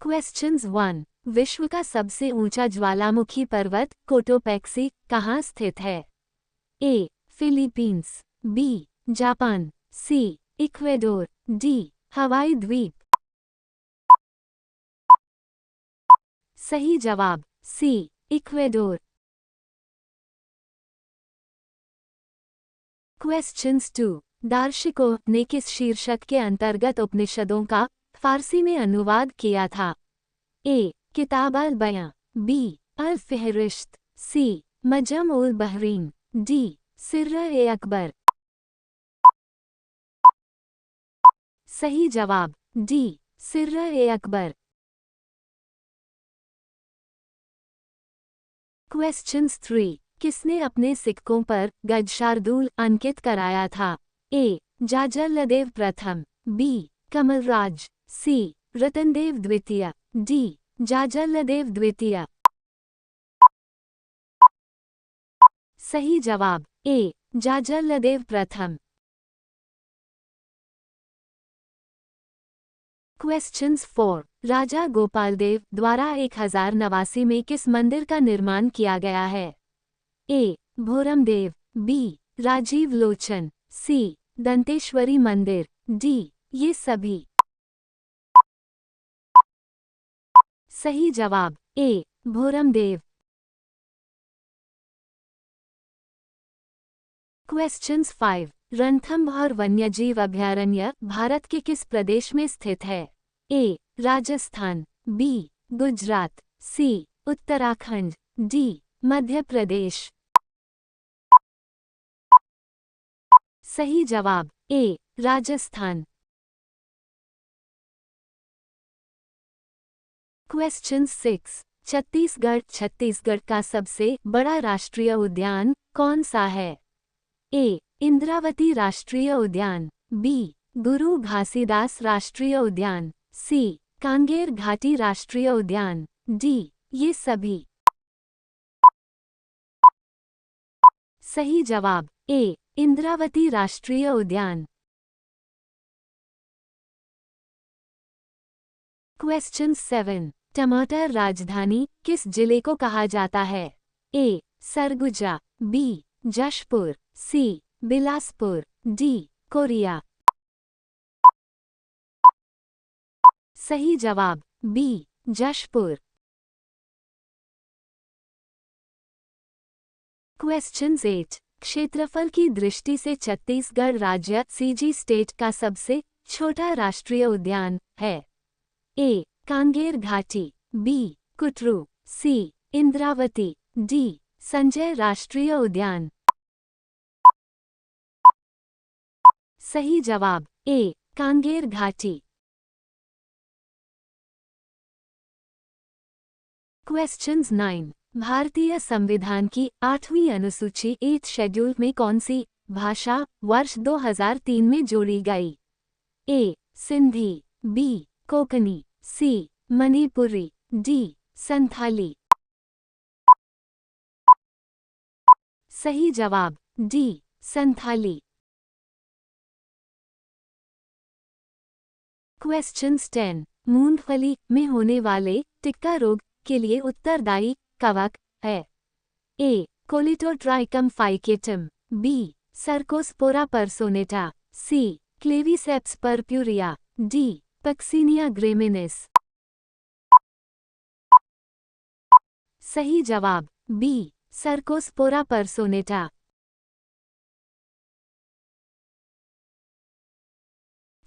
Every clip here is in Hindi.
क्वेश्चंस 1। विश्व का सबसे ऊंचा ज्वालामुखी पर्वत कोटोपैक्सी कहाँ स्थित है? A. Philippines, B. Japan, C. Ecuador, D. Hawaii द्वीप। सही जवाब सी. इक्वेडोर। क्वेश्चंस 2। दार्शनिकों ने किस शीर्षक के अंतर्गत उपनिषदों का फारसी में अनुवाद किया था? ए. किताब अल बयां, बी. अल फेहरिस्त, सी. मजम उल बहरीन, डी. सिर्र ए अकबर। सही जवाब डी. सिर्र ए अकबर। क्वेश्चंस 3। किसने अपने सिक्कों पर गज शार्दूल अंकित कराया था? ए. जाजल्लदेव प्रथम, बी. कमलराज, सी. रतनदेव द्वितीय, डी. जाजल्लदेव द्वितीय। सही जवाब ए. जाजल्लदेव प्रथम। क्वेश्चंस 4। राजा गोपालदेव द्वारा 1089 में किस मंदिर का निर्माण किया गया है? ए. भोरमदेव, बी. राजीव लोचन, सी. दंतेश्वरी मंदिर, डी. ये सभी। सही जवाब ए. भोरमदेव। क्वेश्चंस 5। रणथंभौर वन्यजीव अभयारण्य भारत के किस प्रदेश में स्थित है? ए. राजस्थान, बी. गुजरात, सी. उत्तराखंड, डी. मध्य प्रदेश। सही जवाब ए. राजस्थान। क्वेश्चन 6। छत्तीसगढ़ का सबसे बड़ा राष्ट्रीय उद्यान कौन सा है? ए. इंद्रावती राष्ट्रीय उद्यान, बी. गुरु घासीदास राष्ट्रीय उद्यान, सी. कांगेर घाटी राष्ट्रीय उद्यान, डी. ये सभी। सही जवाब ए. इंद्रावती राष्ट्रीय उद्यान। क्वेश्चन 7। टमाटर राजधानी किस जिले को कहा जाता है? ए. सरगुजा, बी. जशपुर, सी. बिलासपुर, डी. कोरिया। सही जवाब बी. जशपुर। क्वेश्चन 8। क्षेत्रफल की दृष्टि से छत्तीसगढ़ राज्य सीजी स्टेट का सबसे छोटा राष्ट्रीय उद्यान है? ए. कांगेर घाटी, बी. कुटरू, सी. इंद्रावती, डी. संजय राष्ट्रीय उद्यान। सही जवाब ए. कांगेर घाटी। क्वेश्चंस 9। भारतीय संविधान की 8वीं अनुसूची 8th शेड्यूल में कौन सी भाषा वर्ष 2003 में जोड़ी गई? ए. सिंधी, बी. कोंकणी, सी. मणिपुरी, डी. संथाली। सही जवाब डी. संथाली। क्वेश्चंस 10। मूंगफली में होने वाले टिक्का रोग के लिए उत्तरदायी कवक है? A. Colletotrichum falcatum, B. Cercospora personata, C. Claviceps purpurea, D. Puccinia graminis. सही जवाब B. Cercospora personata.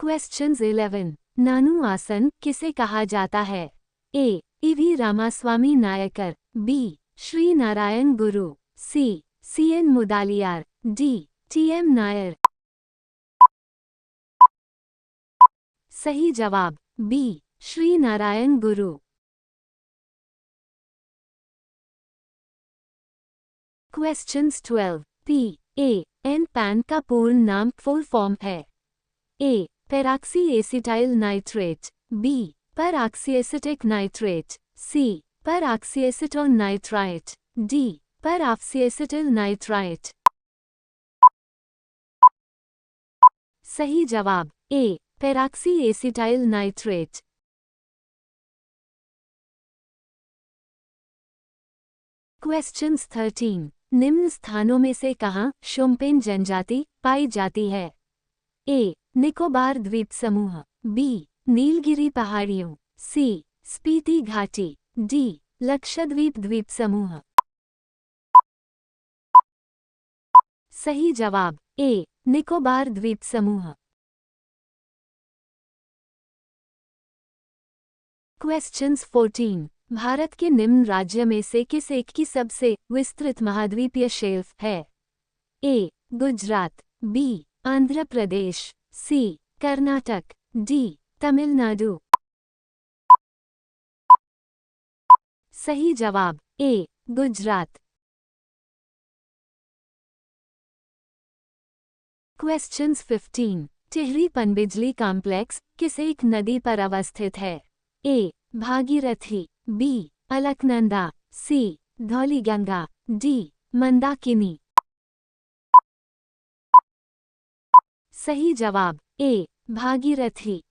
Questions 11। Nanu Asan किसे कहा जाता है? A. EV Ramaswamy Naicker, B. Shri Narayan Guru, C. CN Mudaliar, D. TM Nair. सही जवाब B. Shri Narayan Guru. Questions 12। P. A. N PAN का पूर्ण नाम फुल फॉर्म है? A. Peroxy acetyl nitrate, B. Peroxyacetic nitrate, C. परऑक्सीएसिटोन nitrite, D. Peroxyacetyl nitrite. सही जवाब A. Peroxy acetyl nitrate. Questions 13। निम्न स्थानों में से कहाँ शोम्पेन जनजाति पाई जाती है? ए. निकोबार द्वीप समूह, बी. नीलगिरी पहाड़ियों, सी. स्पीति घाटी, डी. लक्षद्वीप द्वीप समूह। सही जवाब ए. निकोबार द्वीप समूह। क्वेश्चंस 14। भारत के निम्न राज्य में से किस एक की सबसे विस्तृत महाद्वीपीय शेल्फ है? ए. गुजरात, बी. आंध्र प्रदेश, सी. कर्नाटक, डी. तमिलनाडु। सही जवाब ए. गुजरात। क्वेश्चंस 15। टिहरी पनबिजली कॉम्प्लेक्स किस एक नदी पर अवस्थित है? ए. भागीरथी, बी. अलकनंदा, सी. धौलीगंगा, डी. मंदाकिनी। सही जवाब ए. भागीरथी।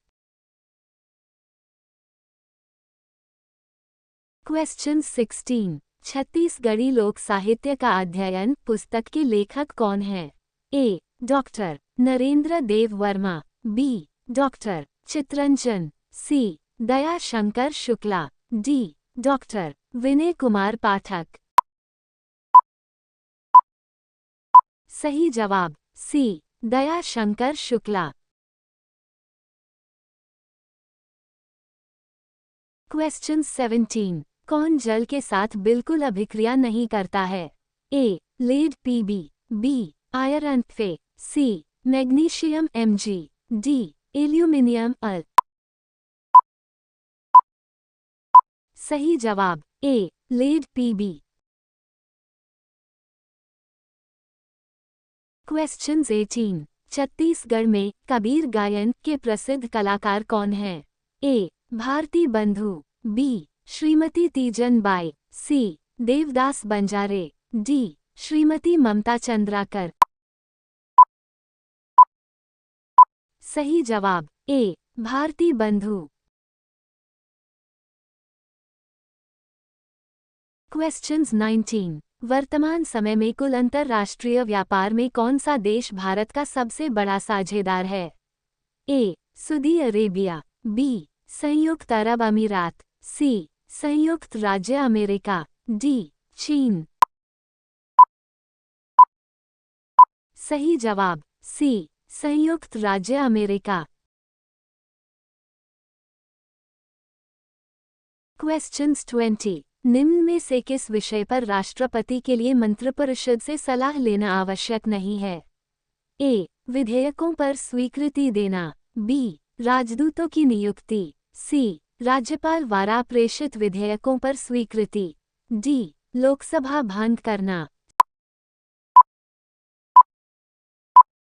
क्वेश्चन 16। छत्तीसगढ़ी लोक साहित्य का अध्ययन पुस्तक के लेखक कौन है? ए. डॉक्टर नरेंद्र देव वर्मा, बी. डॉक्टर चित्रंजन, सी. दयाशंकर शुक्ला, डी. डॉक्टर विनय कुमार पाठक। सही जवाब सी. दयाशंकर शुक्ला। क्वेश्चन 17। कौन जल के साथ बिल्कुल अभिक्रिया नहीं करता है? A. Lead Pb, B. Iron Fe, C. Magnesium Mg, D. Aluminium Al. सही जवाब A. Lead Pb. Question 18। Chhattisgarh में कबीर गायन के प्रसिद्ध कलाकार कौन हैं? A. Bharti Bandhu, B. Shrimati Teejan Bai, C. Devdas Banjare, D. Shrimati Mamta Chandrakar. सही जवाब ए. भारती बंधु। क्वेश्चंस 19। वर्तमान समय में कुल अंतर्राष्ट्रीय व्यापार में कौन सा देश भारत का सबसे बड़ा साझेदार है? ए. Saudi Arabia, B. संयुक्त अरब अमीरात, सी. संयुक्त राज्य अमेरिका, डी. चीन। सही जवाब सी. संयुक्त राज्य अमेरिका। क्वेश्चंस 20। निम्न में से किस विषय पर राष्ट्रपति के लिए मंत्रिपरिषद से सलाह लेना आवश्यक नहीं है? ए. विधेयकों पर स्वीकृति देना, बी. राजदूतों की नियुक्ति, सी. राज्यपाल द्वारा प्रेषित विधेयकों पर स्वीकृति, डी. लोकसभा भंग करना।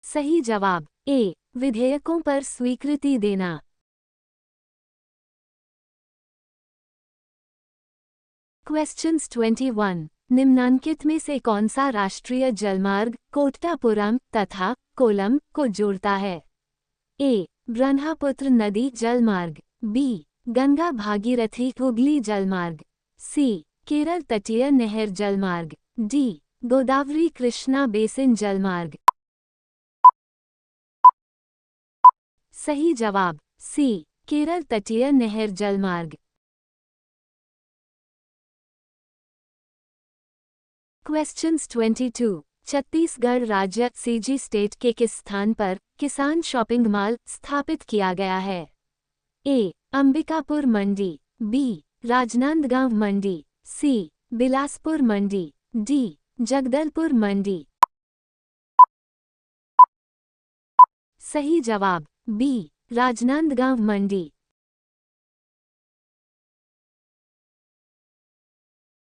सही जवाब ए. विधेयकों पर स्वीकृति देना। क्वेश्चंस 21। निम्नांकित में से कौन सा राष्ट्रीय जलमार्ग कोट्टापुरम तथा कोलम को जोड़ता है? ए. ब्रह्मपुत्र नदी जलमार्ग, बी. गंगा भागीरथी हुगली जलमार्ग, सी. केरल तटीय नहर जलमार्ग, डी. गोदावरी कृष्णा बेसिन जलमार्ग। सही जवाब सी. केरल तटीय नहर जलमार्ग। क्वेश्चंस 22। छत्तीसगढ़ राज्य सीजी स्टेट के किस स्थान पर किसान शॉपिंग मॉल स्थापित किया गया है? ए. अंबिकापुर मंडी, बी. राजनांदगांव मंडी, सी. बिलासपुर मंडी, डी. जगदलपुर मंडी। सही जवाब बी. राजनांदगांव मंडी।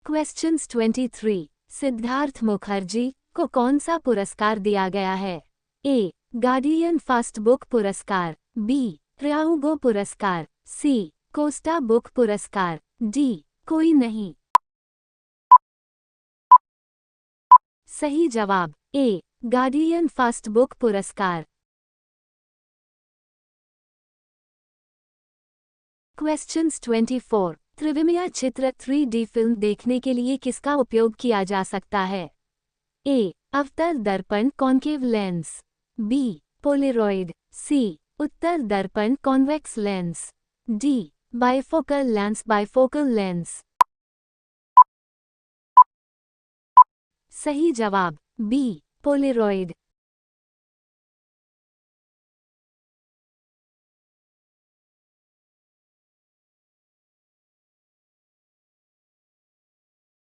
क्वेश्चंस 23। सिद्धार्थ मुखर्जी को कौन सा पुरस्कार दिया गया है? ए. गार्डियन फास्ट बुक पुरस्कार, बी. ह्याओगो पुरस्कार, सी. कोस्टा बुक पुरस्कार, डी. कोई नहीं। सही जवाब ए. गार्डियन फास्ट बुक पुरस्कार। क्वेश्चंस 24। त्रिविमीय चित्र 3D फिल्म देखने के लिए किसका उपयोग किया जा सकता है? ए. अवतल दर्पण कॉन्केव लेंस, बी. पोलेरॉइड, सी. उत्तल दर्पण convex lens, D. Bifocal lens bifocal lens. सही जवाब बी. पोलेरॉइड।